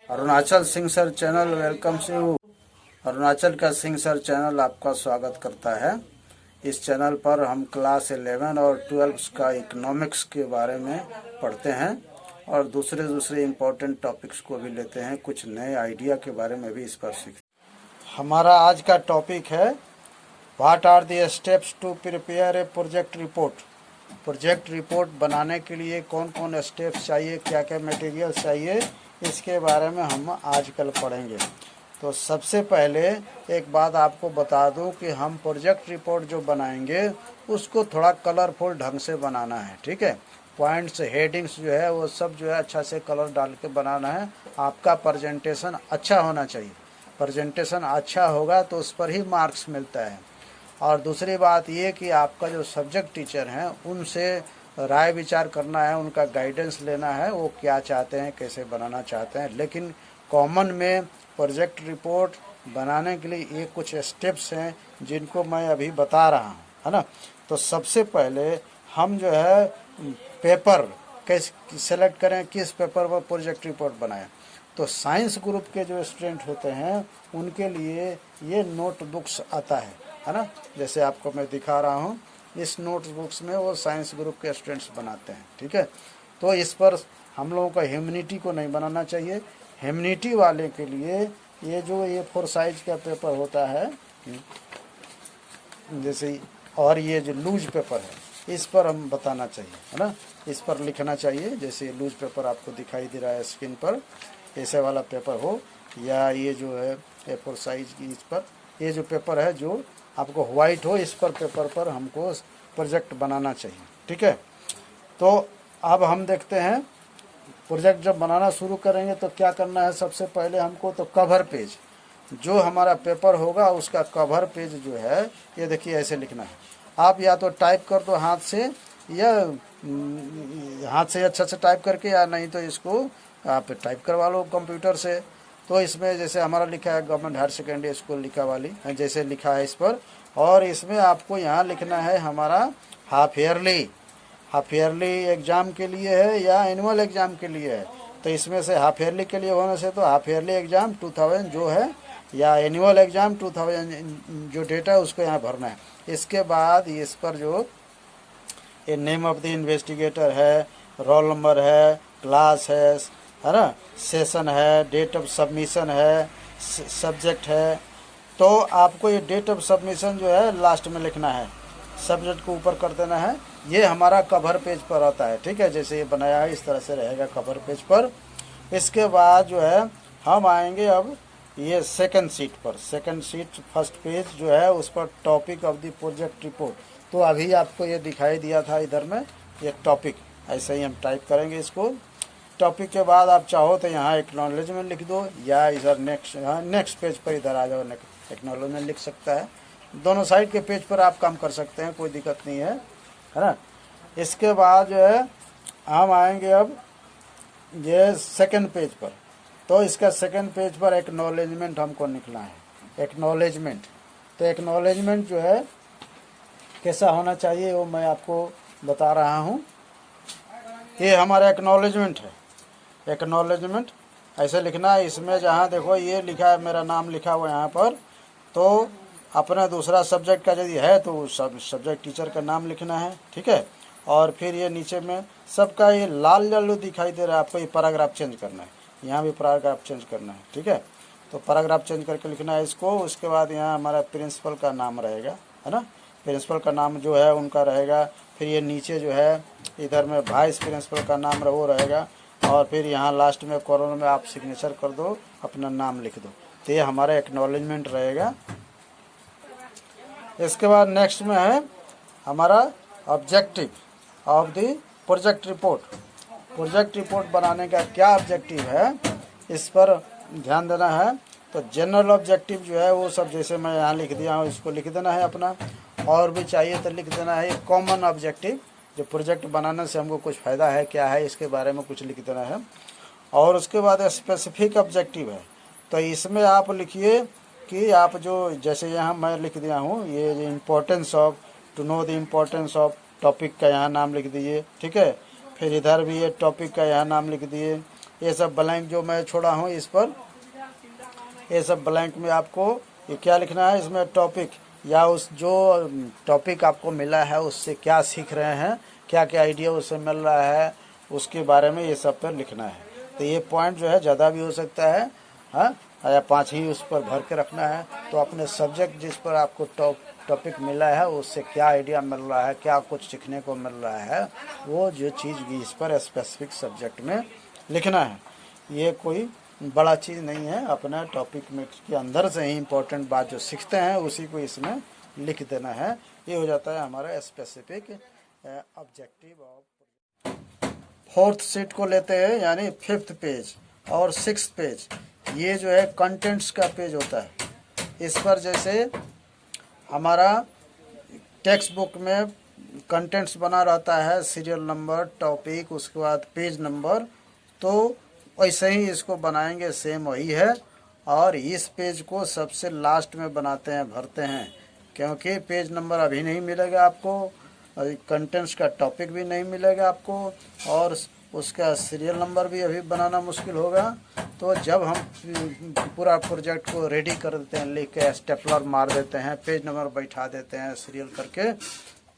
Arunachal Singh sir channel welcome you. Arunachal का Singh sir channel आपका स्वागत करता है। इस चैनल पर हम क्लास 11 और 12 का इकोनॉमिक्स के बारे में पढ़ते हैं और दूसरे इम्पोर्टेंट टॉपिक्स को भी लेते हैं। कुछ नए आइडिया के बारे में भी इस पर सीखते हैं। हमारा आज का टॉपिक है what are the steps to prepare a project report. Project report बनाने के लिए कौन कौन स्टेप्स चाहिए, क्या क्या मटेरियल चाहिए, इसके बारे में हम आजकल पढ़ेंगे। तो सबसे पहले एक बात आपको बता दूं कि हम प्रोजेक्ट रिपोर्ट जो बनाएंगे उसको थोड़ा कलरफुल ढंग से बनाना है, ठीक है। पॉइंट्स, हेडिंग्स जो है वो सब जो है अच्छा से कलर डाल के बनाना है। आपका प्रेजेंटेशन अच्छा होना चाहिए। प्रेजेंटेशन अच्छा होगा तो उस पर ही मार्क्स मिलता है। और दूसरी बात ये कि आपका जो सब्जेक्ट टीचर हैं उनसे राय विचार करना है, उनका गाइडेंस लेना है, वो क्या चाहते हैं, कैसे बनाना चाहते हैं। लेकिन कॉमन में प्रोजेक्ट रिपोर्ट बनाने के लिए ये कुछ स्टेप्स हैं जिनको मैं अभी बता रहा हूँ, है ना। तो सबसे पहले हम जो है पेपर कैसे सेलेक्ट करें, किस पेपर पर प्रोजेक्ट रिपोर्ट बनाएं। तो साइंस ग्रुप के जो स्टूडेंट होते हैं उनके लिए ये नोटबुक्स आता है ना। जैसे आपको मैं दिखा रहा हूँ, इस नोटबुक्स में वो साइंस ग्रुप के स्टूडेंट्स बनाते हैं, ठीक है। तो इस पर हम लोगों का ह्यूमैनिटी को नहीं बनाना चाहिए। ह्यूमैनिटी वाले के लिए ये जो A4 साइज का पेपर होता है जैसे, और ये जो लूज पेपर है इस पर हम बताना चाहिए, है ना। इस पर लिखना चाहिए। जैसे लूज पेपर आपको दिखाई दे रहा है स्क्रीन पर, ऐसे वाला पेपर हो, या ये जो है A4 साइज की, इस पर ये जो पेपर है जो आपको व्हाइट हो, इस पर पेपर पर हमको प्रोजेक्ट बनाना चाहिए, ठीक है। तो अब हम देखते हैं प्रोजेक्ट जब बनाना शुरू करेंगे तो क्या करना है। सबसे पहले हमको तो कवर पेज, जो हमारा पेपर होगा उसका कवर पेज जो है ये देखिए ऐसे लिखना है। आप या तो टाइप कर दो हाथ से, या हाथ से अच्छा से टाइप करके, या नहीं तो इसको आप टाइप करवा लो कंप्यूटर से। तो इसमें जैसे हमारा लिखा है गवर्नमेंट हायर सेकेंडरी स्कूल लिखा वाली, जैसे लिखा है इस पर, और इसमें आपको यहाँ लिखना है हमारा हाफ ईयरली एग्ज़ाम के लिए है या एनुअल एग्ज़ाम के लिए है। तो इसमें से हाफ ईयरली के लिए होने से तो हाफ ईयरली एग्ज़ाम 2000 जो है, या एनुअल एग्ज़ाम 2000 जो डेटा है उसको यहाँ भरना है। इसके बाद इस पर जो ये नेम ऑफ द इन्वेस्टिगेटर है, रोल नंबर है, क्लास है ना, सेशन है, डेट ऑफ सबमिशन है, सब्जेक्ट है। तो आपको ये डेट ऑफ सबमिशन जो है लास्ट में लिखना है, सब्जेक्ट को ऊपर कर देना है। ये हमारा कवर पेज पर आता है, ठीक है। जैसे ये बनाया है इस तरह से रहेगा कवर पेज पर। इसके बाद जो है हम आएंगे अब ये सेकंड सीट पर। सेकंड सीट फर्स्ट पेज जो है उस पर topic of the project report. तो अभी आपको ये दिखाई दिया था इधर में ये टॉपिक, ऐसे ही हम टाइप करेंगे इसको। टॉपिक के बाद आप चाहो तो यहाँ एक्नॉलेजमेंट लिख दो, या इधर नेक्स्ट पेज पर इधर आ जाओ, एक्नॉलेजमेंट लिख सकता है। दोनों साइड के पेज पर आप काम कर सकते हैं, कोई दिक्कत नहीं है ना। इसके बाद जो है हम आएंगे अब ये सेकंड पेज पर। तो इसका सेकंड पेज पर एक्नॉलेजमेंट हमको लिखना है, एक्नॉलेजमेंट। तो एक्नॉलेजमेंट जो है कैसा होना चाहिए वो मैं आपको बता रहा हूँ। ये हमारा एक्नॉलेजमेंट है। एक्नॉलेजमेंट ऐसे लिखना है। इसमें जहाँ देखो ये लिखा है, मेरा नाम लिखा हुआ यहाँ पर, तो अपना दूसरा सब्जेक्ट का यदि है तो सब्जेक्ट टीचर का नाम लिखना है, ठीक है। और फिर ये नीचे में सबका ये लाल येलो दिखाई दे रहा है, आपको ये पैराग्राफ चेंज करना है, यहाँ भी पैराग्राफ चेंज करना है, ठीक है। तो पैराग्राफ चेंज करके लिखना है इसको। उसके बाद यहाँ हमारा प्रिंसिपल का नाम रहेगा, है ना। प्रिंसिपल का नाम जो है उनका रहेगा। फिर ये नीचे जो है इधर में वाइस प्रिंसिपल का नाम वो रहेगा। और फिर यहाँ लास्ट में कॉलम में आप सिग्नेचर कर दो, अपना नाम लिख दो। तो ये हमारा एक्नॉलेजमेंट रहेगा। इसके बाद नेक्स्ट में है हमारा objective of the project report. Project report बनाने का क्या ऑब्जेक्टिव है इस पर ध्यान देना है। तो जनरल ऑब्जेक्टिव जो है वो सब जैसे मैं यहाँ लिख दिया हूँ, इसको लिख देना है अपना। और भी चाहिए तो लिख देना है कॉमन ऑब्जेक्टिव, जो प्रोजेक्ट बनाने से हमको कुछ फ़ायदा है क्या है इसके बारे में कुछ लिख देना है। और उसके बाद स्पेसिफिक ऑब्जेक्टिव है। तो इसमें आप लिखिए कि आप जो जैसे यहाँ मैं लिख दिया हूँ ये importance of, to know the importance of topic का यहाँ नाम लिख दीजिए, ठीक है। फिर इधर भी ये टॉपिक का यहाँ नाम लिख दिए। ये सब ब्लैंक जो मैं छोड़ा हूँ इस पर, ये सब ब्लैंक में आपको ये क्या लिखना है, इसमें टॉपिक या उस जो टॉपिक आपको मिला है उससे क्या सीख रहे हैं, क्या क्या आइडिया उससे मिल रहा है, उसके बारे में ये सब पर लिखना है। तो ये पॉइंट जो है ज़्यादा भी हो सकता है, हाँ, या 5 ही उस पर भर के रखना है। तो अपने सब्जेक्ट जिस पर आपको टॉपिक मिला है उससे क्या आइडिया मिल रहा है, क्या कुछ सीखने को मिल रहा है, वो जो चीज़ भी इस पर स्पेसिफिक सब्जेक्ट में लिखना है। ये कोई बड़ा चीज़ नहीं है, अपना टॉपिक में के अंदर से ही इम्पोर्टेंट बात जो सीखते हैं उसी को इसमें लिख देना है। ये हो जाता है हमारा specific objective of. 4th sheet को लेते हैं, यानी 5th पेज और 6th पेज। ये जो है कंटेंट्स का पेज होता है। इस पर जैसे हमारा टेक्स्ट बुक में कंटेंट्स बना रहता है, सीरियल नंबर, टॉपिक, उसके बाद पेज नंबर, तो वैसे ही इसको बनाएंगे, सेम वही है। और इस पेज को सबसे लास्ट में बनाते हैं, भरते हैं, क्योंकि पेज नंबर अभी नहीं मिलेगा आपको, कंटेंट्स का टॉपिक भी नहीं मिलेगा आपको, और उसका सीरियल नंबर भी अभी बनाना मुश्किल होगा। तो जब हम पूरा प्रोजेक्ट को रेडी कर देते हैं, लिख के स्टेपलर मार देते हैं, पेज नंबर बैठा देते हैं सीरियल करके,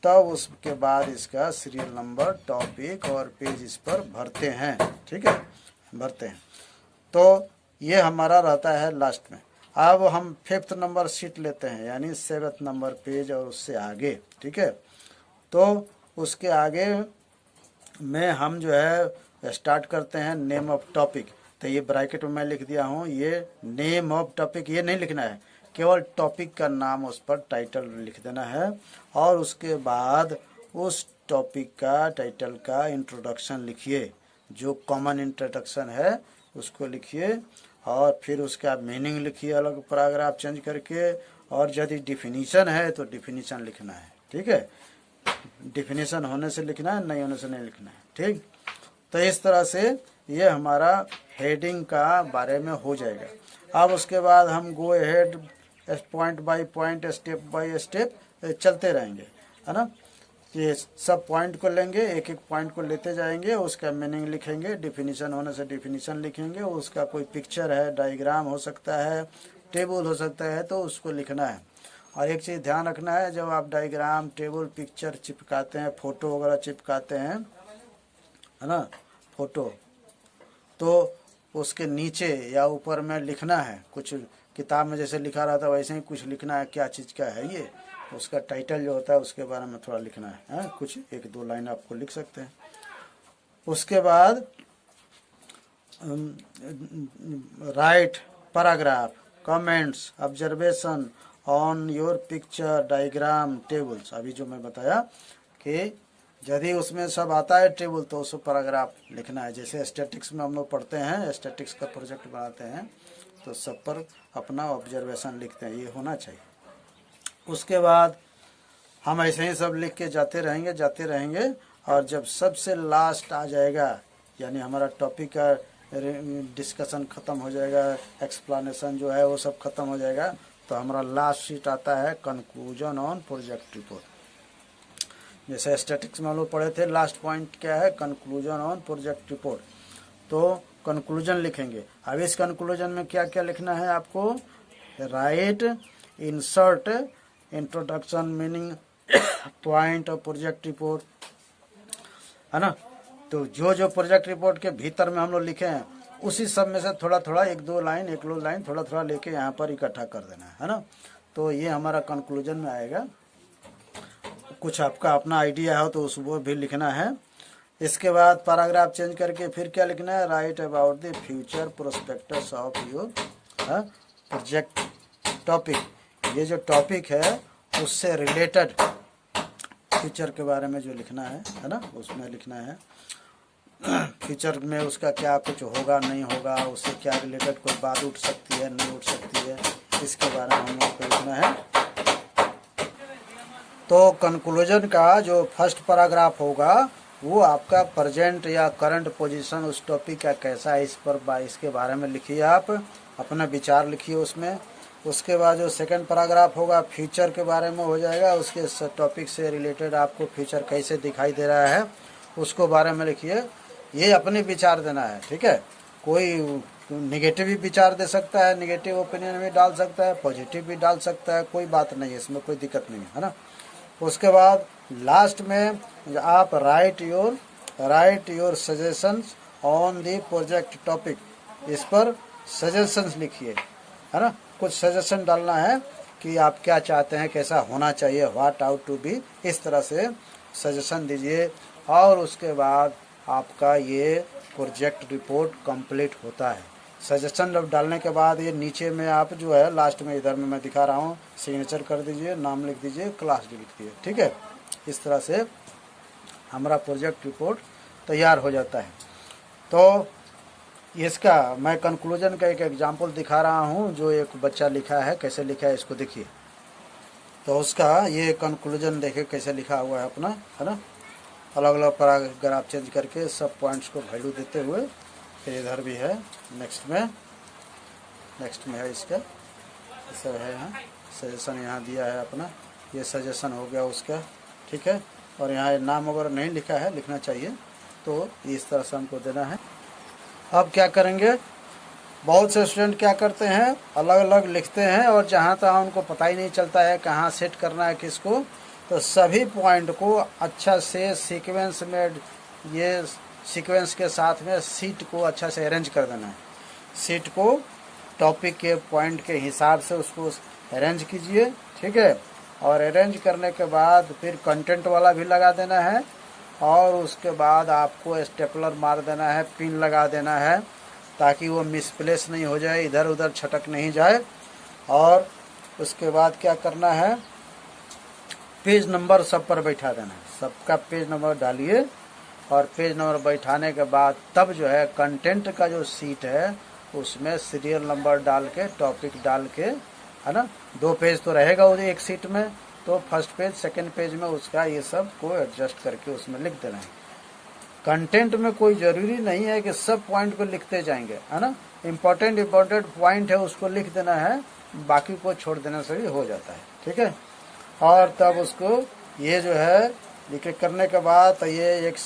तब उसके बाद इसका सीरियल नंबर, टॉपिक और पेज इस पर भरते हैं। ठीक है, भरते हैं। तो ये हमारा रहता है लास्ट में। अब हम 5th नंबर शीट लेते हैं, यानी 7th नंबर पेज और उससे आगे। ठीक है, तो उसके आगे में हम जो है स्टार्ट करते हैं नेम ऑफ टॉपिक। तो ये ब्रैकेट में मैं लिख दिया हूँ, ये नेम ऑफ टॉपिक ये नहीं लिखना है, केवल टॉपिक का नाम उस पर टाइटल लिख देना है। और उसके बाद उस टॉपिक का टाइटल का इंट्रोडक्शन लिखिए, जो कॉमन इंट्रोडक्शन है उसको लिखिए, और फिर उसका मीनिंग लिखिए अलग पैराग्राफ चेंज करके, और यदि डिफिनीशन है तो डिफिनीशन लिखना है। ठीक है, डिफिनीशन होने से लिखना है, नहीं होने से नहीं लिखना है। ठीक, तो इस तरह से ये हमारा हेडिंग का बारे में हो जाएगा। अब उसके बाद हम go ahead, point by point, step by step चलते रहेंगे, है ना। ये सब पॉइंट को लेंगे, एक एक पॉइंट को लेते जाएंगे, उसका मीनिंग लिखेंगे, डिफिनीशन होने से डिफिनीशन लिखेंगे, उसका कोई पिक्चर है, डायग्राम हो सकता है, टेबल हो सकता है, तो उसको लिखना है। और एक चीज़ ध्यान रखना है, जब आप डायग्राम, टेबल, पिक्चर चिपकाते हैं, फोटो वगैरह चिपकाते हैं, है ना, फोटो, तो उसके नीचे या ऊपर में लिखना है, कुछ किताब में जैसे लिखा रहा था वैसे ही कुछ लिखना है, क्या चीज़ का है ये, उसका टाइटल जो होता है उसके बारे में थोड़ा लिखना है, कुछ 1-2 लाइन आपको लिख सकते हैं। उसके बाद right paragraph, comments, observation on your picture, diagram, tables. अभी जो मैं बताया कि यदि उसमें सब आता है टेबल तो उसको पैराग्राफ लिखना है। जैसे स्टैटिक्स में हम लोग पढ़ते हैं, स्टैटिक्स का प्रोजेक्ट बनाते हैं, तो सब पर अपना ऑब्जर्वेशन लिखते हैं, ये होना चाहिए। उसके बाद हम ऐसे ही सब लिख के जाते रहेंगे, और जब सबसे लास्ट आ जाएगा, यानी हमारा टॉपिक का डिस्कशन ख़त्म हो जाएगा, एक्सप्लेनेशन जो है वो सब ख़त्म हो जाएगा, तो हमारा लास्ट शीट आता है कंक्लूजन ऑन प्रोजेक्ट रिपोर्ट। जैसे स्टैटिक्स में हम लोग पढ़े थे, लास्ट पॉइंट क्या है, कंक्लूजन ऑन प्रोजेक्ट रिपोर्ट। तो कंक्लूजन लिखेंगे। अब इस कंक्लूजन में क्या क्या लिखना है आपको, right, insert, introduction, meaning, point और प्रोजेक्ट रिपोर्ट, है ना। तो जो प्रोजेक्ट रिपोर्ट के भीतर में हम लोग लिखे हैं उसी सब में से थोड़ा थोड़ा 1-2 लाइन, 1-2 लाइन थोड़ा थोड़ा लेके यहाँ पर इकट्ठा कर देना है ना। तो ये हमारा कंक्लूजन में आएगा। कुछ आपका अपना आइडिया हो तो उसको भी लिखना है। इसके बाद पैराग्राफ चेंज करके फिर क्या लिखना है, right about the future prospectus of your project topic. ये जो टॉपिक है उससे रिलेटेड फ्यूचर के बारे में जो लिखना है ना, उसमें लिखना है फ्यूचर में उसका क्या कुछ होगा नहीं होगा, उससे क्या रिलेटेड कोई बात उठ सकती है नहीं उठ सकती है, इसके बारे में हम लोग को लिखना है। तो कंक्लूजन का जो फर्स्ट पैराग्राफ होगा वो आपका प्रेजेंट या करंट पोजीशन उस टॉपिक का कैसा है, इस पर इसके बारे में लिखिए, आप अपना विचार लिखिए उसमें। उसके बाद जो सेकंड पैराग्राफ होगा फ्यूचर के बारे में हो जाएगा, उसके टॉपिक से रिलेटेड आपको फ्यूचर कैसे दिखाई दे रहा है उसको बारे में लिखिए, ये अपने विचार देना है, ठीक है। कोई निगेटिव भी विचार दे सकता है, निगेटिव ओपिनियन भी डाल सकता है, पॉजिटिव भी डाल सकता है, कोई बात नहीं है, इसमें कोई दिक्कत नहीं है ना। उसके बाद लास्ट में आप right your suggestions on the project topic, इस पर सजेशंस लिखिए, है ना। कुछ सजेशन डालना है कि आप क्या चाहते हैं, कैसा होना चाहिए, व्हाट आउट टू बी, इस तरह से सजेशन दीजिए। और उसके बाद आपका ये प्रोजेक्ट रिपोर्ट कंप्लीट होता है। सजेशन डालने के बाद ये नीचे में आप जो है लास्ट में इधर में मैं दिखा रहा हूँ, सिग्नेचर कर दीजिए, नाम लिख दीजिए, क्लास लिख दीजिए, ठीक है। इस तरह से हमारा प्रोजेक्ट रिपोर्ट तैयार हो जाता है। तो इसका मैं कंक्लूजन का एक एग्जांपल दिखा रहा हूँ, जो एक बच्चा लिखा है, कैसे लिखा है इसको देखिए। तो उसका ये कंक्लूजन देखिए कैसे लिखा हुआ है अपना, है ना। अलग अलग पैराग्राफ चेंज करके सब पॉइंट्स को वैल्यू देते हुए। फिर इधर भी है, नेक्स्ट में है इसका, सब है यहाँ सजेशन यहाँ दिया है अपना, ये सजेशन हो गया उसका, ठीक है। और यहाँ नाम वगैरह नहीं लिखा है, लिखना चाहिए, तो इस तरह से हमको देना है। अब क्या करेंगे, बहुत से स्टूडेंट क्या करते हैं, अलग अलग लिखते हैं और जहाँ तहाँ उनको पता ही नहीं चलता है कहाँ सेट करना है किसको। तो सभी पॉइंट को अच्छा से सीक्वेंस में, ये सीक्वेंस के साथ में सीट को अच्छा से अरेंज कर देना है। सीट को टॉपिक के पॉइंट के हिसाब से उसको अरेंज कीजिए, ठीक है। और अरेंज करने के बाद फिर कंटेंट वाला भी लगा देना है, और उसके बाद आपको स्टेपलर मार देना है, पिन लगा देना है, ताकि वो मिसप्लेस नहीं हो जाए, इधर उधर छटक नहीं जाए। और उसके बाद क्या करना है, पेज नंबर सब पर बैठा देना है, सबका पेज नंबर डालिए। और पेज नंबर बैठाने के बाद तब जो है कंटेंट का जो सीट है उसमें सीरियल नंबर डाल के, टॉपिक डाल के, है ना। 2 पेज तो रहेगा वो एक सीट में, तो फर्स्ट पेज सेकंड पेज में उसका ये सब को एडजस्ट करके उसमें लिख देना है। कंटेंट में कोई ज़रूरी नहीं है कि सब पॉइंट को लिखते जाएंगे, है ना। इम्पोर्टेंट पॉइंट है उसको लिख देना है, बाकी को छोड़ देने से भी हो जाता है, ठीक है। और तब उसको ये जो है लिख करने के बाद ये एक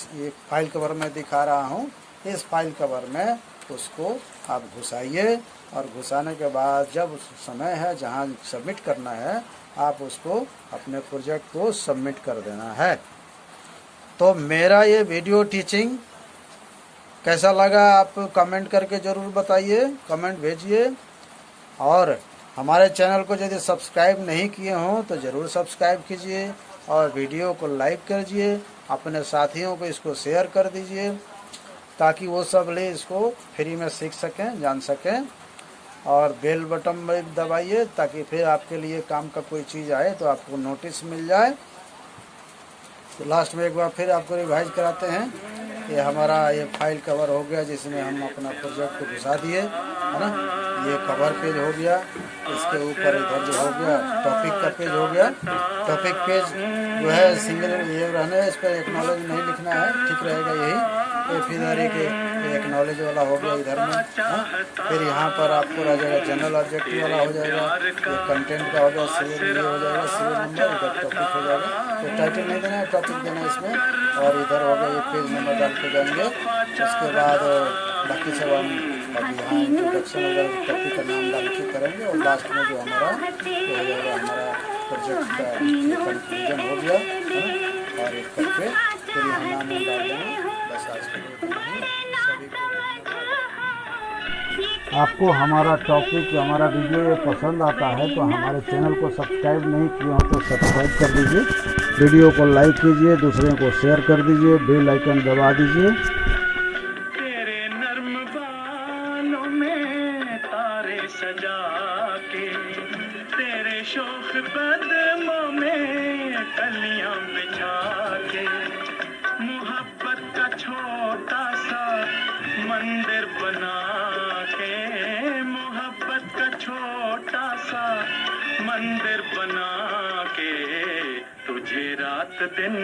फाइल कवर में दिखा रहा हूँ, इस फाइल कवर में उसको आप घुसाइए। और घुसाने के बाद जब समय है जहाँ सबमिट करना है, आप उसको अपने प्रोजेक्ट को सबमिट कर देना है। तो मेरा ये वीडियो टीचिंग कैसा लगा आप कमेंट करके ज़रूर बताइए, कमेंट भेजिए। और हमारे चैनल को यदि सब्सक्राइब नहीं किए हों तो ज़रूर सब्सक्राइब कीजिए, और वीडियो को लाइक कीजिए, अपने साथियों को इसको शेयर कर दीजिए, ताकि वो सब ले इसको फ्री में सीख सकें, जान सकें। और बेल बटन में दबाइए, ताकि फिर आपके लिए काम का कोई चीज़ आए तो आपको नोटिस मिल जाए। तो लास्ट में एक बार फिर आपको रिवाइज कराते हैं। ये हमारा ये फाइल कवर हो गया, जिसमें हम अपना प्रोजेक्ट को घुसा दिए, है ना। ये कवर पेज हो गया, इसके ऊपर इधर जो हो गया टॉपिक का पेज हो गया। टॉपिक पेज जो है सिंगल ये रहने, इस पर एक्नॉलेज नहीं लिखना है, ठीक रहेगा यही। तो फिर एक एक्नॉलेज वाला हो गया इधर में, हाँ। फिर यहाँ पर आपको रह जाएगा जनरल ऑब्जेक्टिव वाला हो जाएगा, ये कंटेंट का हो गया, सीरियल ये हो जाएगा, सीरियल नंबर, इधर टॉपिक हो जाएगा। तो टाइटल नहीं देना है, टॉपिक देना है इसमें। और इधर हो गया ये पेज नंबर डाल के जाएंगे। उसके बाद बाकी सब हम अभी यहाँ इंट्रोडक्शन वगैरह टॉपिक का नाम डाल के करेंगे। और लास्ट में जो हमारा तो हो जाएगा हमारा प्रोजेक्ट का कंक्लूजन हो गया, है ना। और एक करके फिर यहाँ नाम डाल देंगे। बस आज के लिए इतना ही। सभी को आपको हमारा टॉपिक, हमारा वीडियो ये पसंद आता है तो हमारे चैनल को सब्सक्राइब नहीं किए हो तो सब्सक्राइब कर दीजिए, वीडियो को लाइक कीजिए, दूसरे को शेयर कर दीजिए, बेल आइकन दबा दीजिए। तेरे नर्म बालों में तारे सजा के, तेरे शोख कदमों में कलियां बिछा के, मोहब्बत का छोटा सा मंदिर बना के, मोहब्बत का छोटा सा मंदिर बना के, तुझे रात दिन